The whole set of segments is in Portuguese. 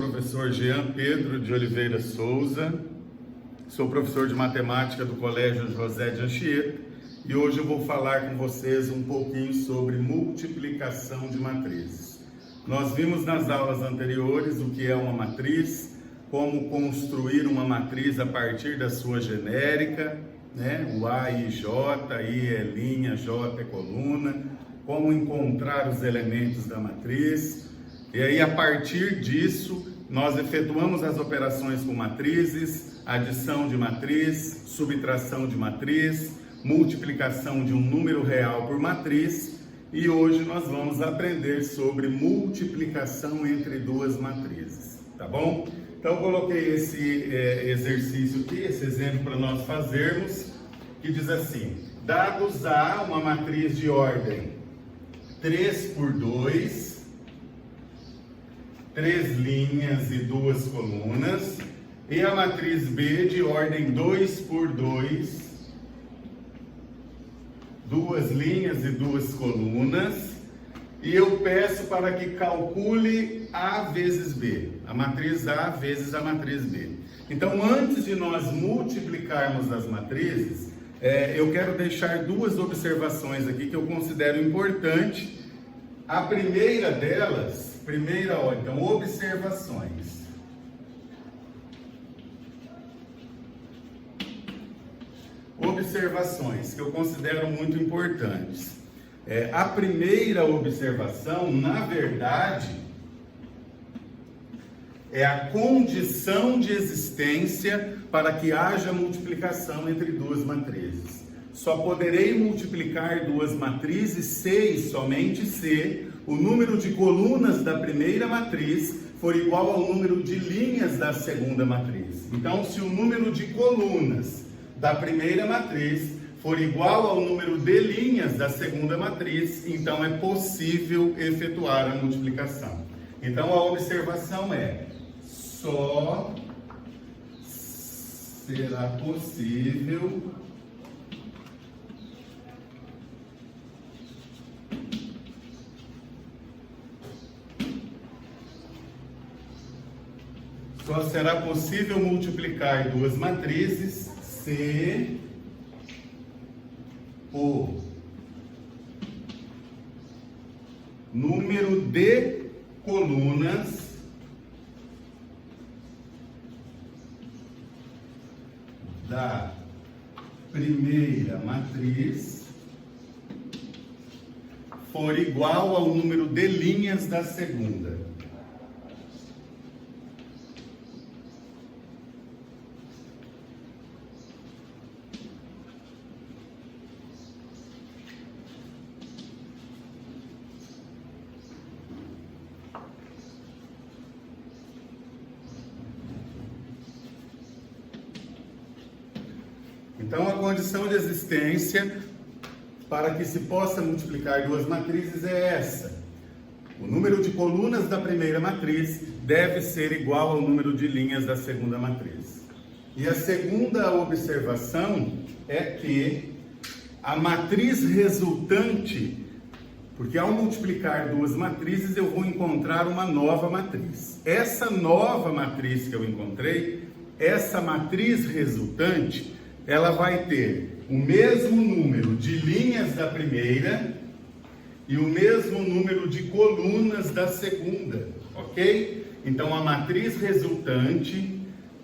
Professor Jean Pedro de Oliveira Souza, sou professor de matemática do Colégio José de Anchieta e hoje eu vou falar com vocês um pouquinho sobre multiplicação de matrizes. Nós vimos nas aulas anteriores o que é uma matriz, como construir uma matriz a partir da sua genérica, o A, I, J, I é linha, J é coluna, como encontrar os elementos da matriz. E aí, a partir disso, nós efetuamos as operações com matrizes, adição de matriz, subtração de matriz, multiplicação de um número real por matriz, e hoje nós vamos aprender sobre multiplicação entre duas matrizes, tá bom? Então, eu coloquei esse exercício aqui, esse exemplo para nós fazermos, que diz assim: dados A, uma matriz de ordem 3 por 2, 3 linhas e 2 colunas, e a matriz B de ordem 2 por 2, 2 linhas e 2 colunas, e eu peço para que calcule A vezes B, a matriz A vezes a matriz B. Então, antes de nós multiplicarmos as matrizes, eu quero deixar duas observações aqui que eu considero importante. A primeira delas, então, observações. Observações que eu considero muito importantes. A primeira observação, na verdade, é a condição de existência para que haja multiplicação entre duas matrizes. Só poderei multiplicar duas matrizes se e somente se o número de colunas da primeira matriz for igual ao número de linhas da segunda matriz. Então, se o número de colunas da primeira matriz for igual ao número de linhas da segunda matriz, então é possível efetuar a multiplicação. Então, a observação é: só será possível multiplicar duas matrizes se o número de colunas da primeira matriz for igual ao número de linhas da segunda. Então, a condição de existência para que se possa multiplicar duas matrizes é essa: o número de colunas da primeira matriz deve ser igual ao número de linhas da segunda matriz. E a segunda observação é que a matriz resultante, porque ao multiplicar duas matrizes eu vou encontrar uma nova matriz. Essa nova matriz que eu encontrei, essa matriz resultante, ela vai ter o mesmo número de linhas da primeira e o mesmo número de colunas da segunda, ok? Então, a matriz resultante,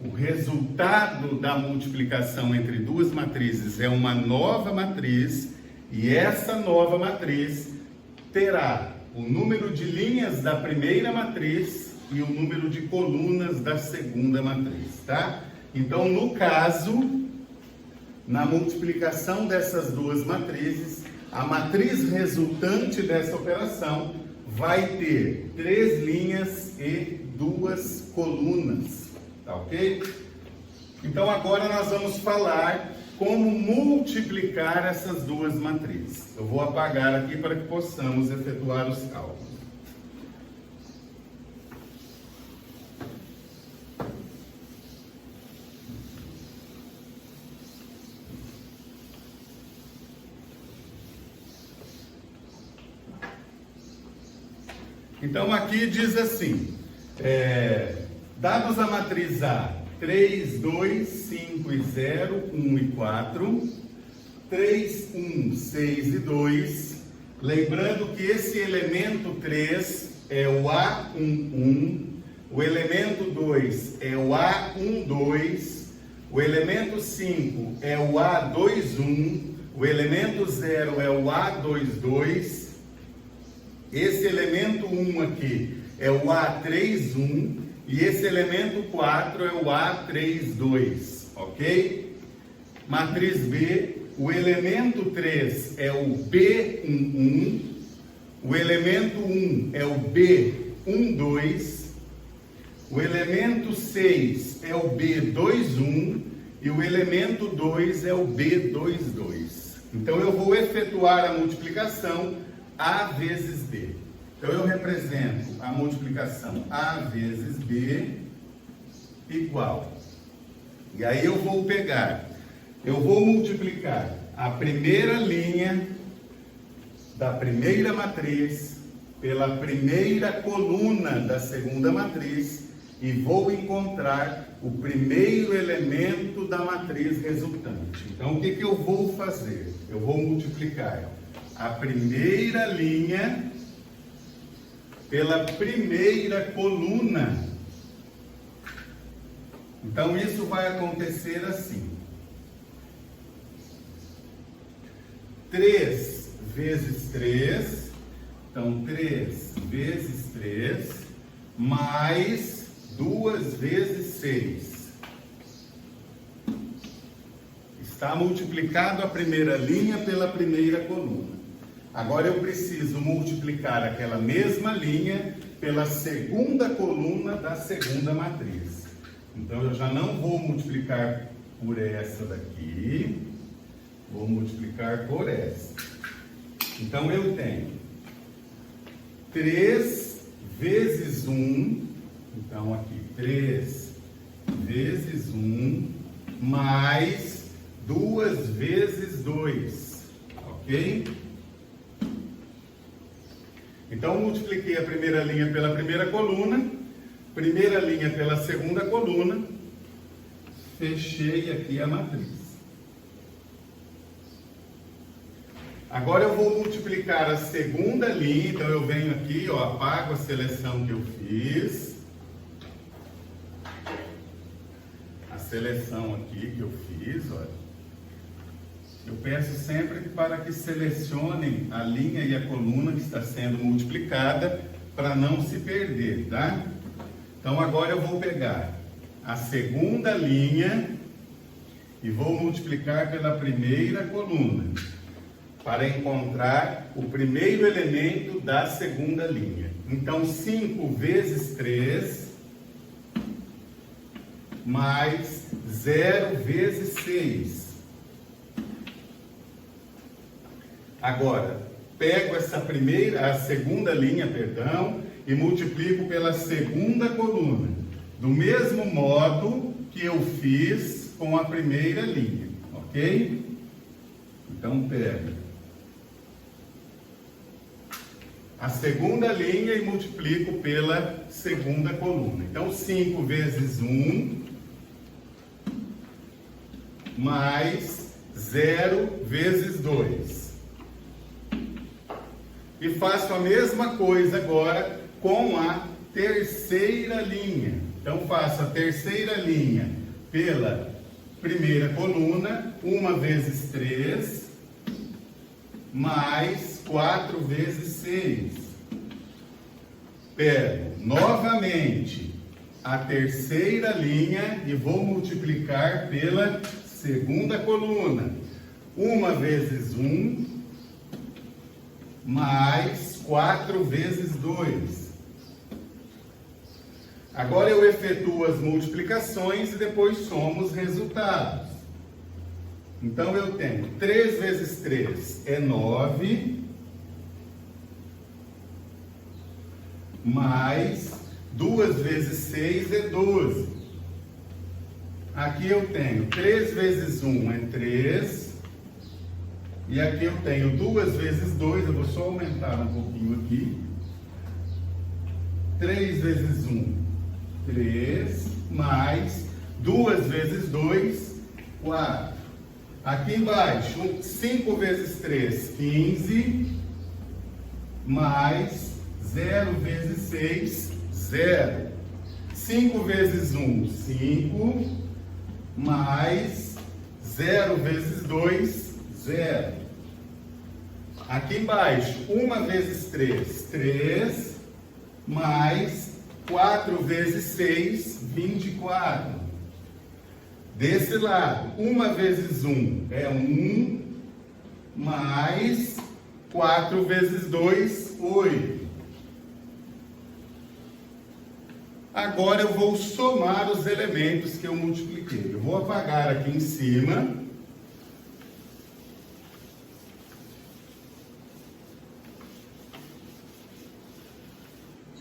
o resultado da multiplicação entre duas matrizes é uma nova matriz, e essa nova matriz terá o número de linhas da primeira matriz e o número de colunas da segunda matriz, tá? Então, no caso, na multiplicação dessas duas matrizes, a matriz resultante dessa operação vai ter 3 linhas e 2 colunas, tá ok? Então, agora nós vamos falar como multiplicar essas duas matrizes. Eu vou apagar aqui para que possamos efetuar os cálculos. Então aqui diz assim, Dados a matriz A, 3, 2, 5 e 0, 1 e 4, 3, 1, 6 e 2. Lembrando que esse elemento 3 é o A11, o elemento 2 é o A12, o elemento 5 é o A21, o elemento 0 é o A22, esse elemento 1 aqui é o A31 e esse elemento 4 é o A32, ok? Matriz B, o elemento 3 é o B11, o elemento 1 é o B12, o elemento 6 é o B21 e o elemento 2 é o B22. Então eu vou efetuar a multiplicação A vezes B. Então eu represento a multiplicação A vezes B igual. E aí eu vou multiplicar a primeira linha da primeira matriz pela primeira coluna da segunda matriz e vou encontrar o primeiro elemento da matriz resultante. Então, o que eu vou fazer? Eu vou multiplicar a primeira linha pela primeira coluna. Então, isso vai acontecer assim. 3 vezes 3, então 3 vezes 3, mais 2 vezes 6. Está multiplicado a primeira linha pela primeira coluna. Agora eu preciso multiplicar aquela mesma linha pela segunda coluna da segunda matriz. Então eu já não vou multiplicar por essa daqui, vou multiplicar por essa. Então eu tenho 3 vezes 1, então aqui 3 vezes 1, mais 2 vezes 2, ok? Então multipliquei a primeira linha pela primeira coluna, primeira linha pela segunda coluna, fechei aqui a matriz. Agora eu vou multiplicar a segunda linha, então eu venho aqui, ó, apago a seleção que eu fiz. A seleção aqui que eu fiz, olha. Eu peço sempre para que selecionem a linha e a coluna que está sendo multiplicada para não se perder, tá? Então agora eu vou pegar a segunda linha e vou multiplicar pela primeira coluna, para encontrar o primeiro elemento da segunda linha. Então, 5 vezes 3, mais 0 vezes 6. Agora, pego a segunda linha, e multiplico pela segunda coluna, do mesmo modo que eu fiz com a primeira linha, ok? Então, pego a segunda linha e multiplico pela segunda coluna. Então, 5 vezes 1, mais 0 vezes 2. E faço a mesma coisa agora com a terceira linha. Então, faço a terceira linha pela primeira coluna, 1 vezes 3, mais 4 vezes 6. Pego novamente a terceira linha e vou multiplicar pela segunda coluna. 1 vezes 1, mais 4 vezes 2. Agora eu efetuo as multiplicações e depois somo os resultados. Então eu tenho 3 vezes 3 é 9, mais 2 vezes 6 é 12. Aqui eu tenho 3 vezes 1 é 3, e aqui eu tenho 2 vezes 2, eu vou só aumentar um pouquinho aqui. 3 vezes 1 3, mais 2 vezes 2, 4. Aqui embaixo, 5 vezes 3, 15, mais 0 vezes 6, 0. 5 vezes 1, 5, mais 0 vezes 2, 0. Aqui embaixo, 1 vezes 3, 3, mais 4 vezes 6, 24. Desse lado, 1 vezes 1 é 1, mais 4 vezes 2, 8. Agora eu vou somar os elementos que eu multipliquei. Eu vou apagar aqui em cima.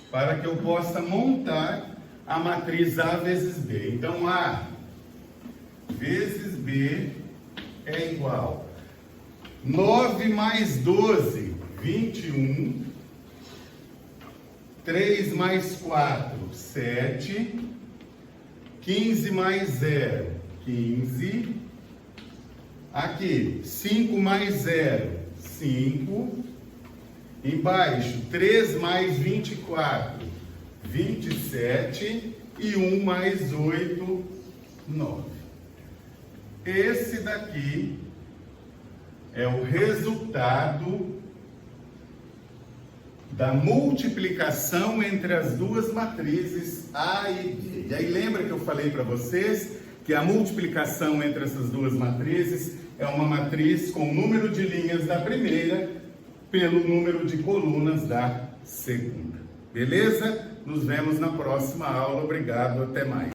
Para que eu possa montar a matriz A vezes B. Então, A vezes B é igual a 9 mais 12, 21. 3 mais 4, 7. 15 mais 0, 15. Aqui, 5 mais 0, 5. Embaixo, 3 mais 24, 27. E 1 mais 8, 9. Esse daqui é o resultado da multiplicação entre as duas matrizes A e B. E aí lembra que eu falei para vocês que a multiplicação entre essas duas matrizes é uma matriz com o número de linhas da primeira pelo número de colunas da segunda. Beleza? Nos vemos na próxima aula. Obrigado, até mais.